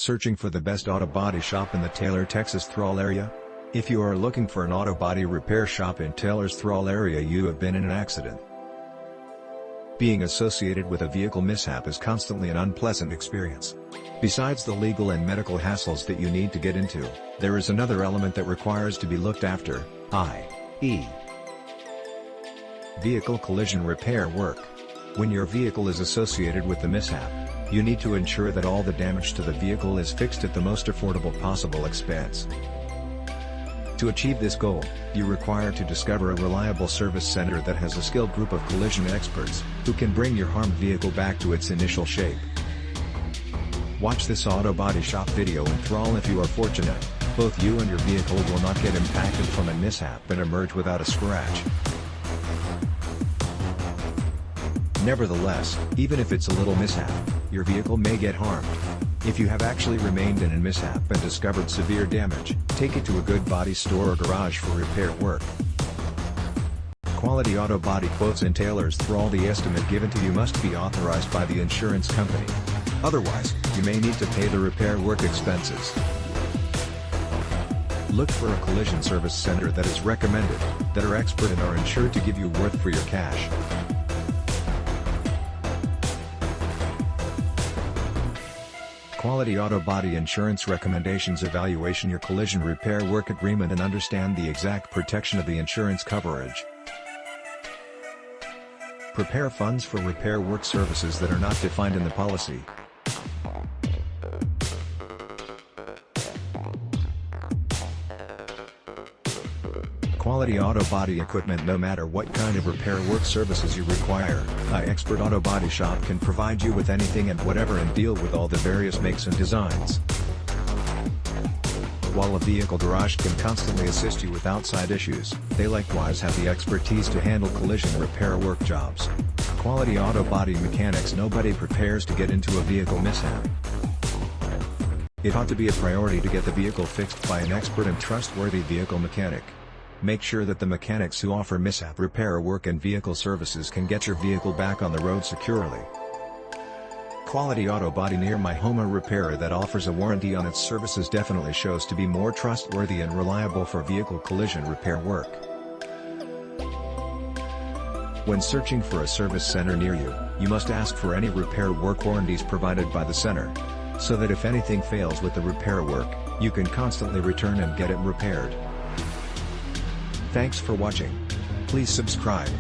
Searching for the best auto body shop in the Taylor, Texas Thrall area? If you are looking for an auto body repair shop in Taylor's Thrall area, you have been in an accident. Being associated with a vehicle mishap is constantly an unpleasant experience. Besides the legal and medical hassles that you need to get into, there is another element that requires to be looked after, i.e. vehicle collision repair work. When your vehicle is associated with the mishap, you need to ensure that all the damage to the vehicle is fixed at the most affordable possible expense. To achieve this goal, you require to discover a reliable service center that has a skilled group of collision experts, who can bring your harmed vehicle back to its initial shape. Watch this auto body shop video in Thrall if you are fortunate. Both you and your vehicle will not get impacted from a mishap and emerge without a scratch. Nevertheless, even if it's a little mishap, your vehicle may get harmed. If you have actually remained in a mishap and discovered severe damage, take it to a good body store or garage for repair work. Quality auto body quotes in Taylor's Thrall. The estimate given to you must be authorized by the insurance company. Otherwise, you may need to pay the repair work expenses. Look for a collision service center that is recommended, that are expert and are insured to give you worth for your cash. Quality auto body insurance recommendations. Evaluation your collision repair work agreement and understand the exact protection of the insurance coverage. Prepare funds for repair work services that are not defined in the policy. Quality auto body equipment. No matter what kind of repair work services you require, an expert auto body shop can provide you with anything and whatever and deal with all the various makes and designs. While a vehicle garage can constantly assist you with outside issues, they likewise have the expertise to handle collision repair work jobs. Quality auto body mechanics. Nobody prepares to get into a vehicle mishap. It ought to be a priority to get the vehicle fixed by an expert and trustworthy vehicle mechanic. Make sure that the mechanics who offer mishap repair work and vehicle services can get your vehicle back on the road securely. Quality auto body near my home. A repairer that offers a warranty on its services definitely shows to be more trustworthy and reliable for vehicle collision repair work. When searching for a service center near you, you must ask for any repair work warranties provided by the center, so that if anything fails with the repair work, you can constantly return and get it repaired. Thanks for watching. Please subscribe.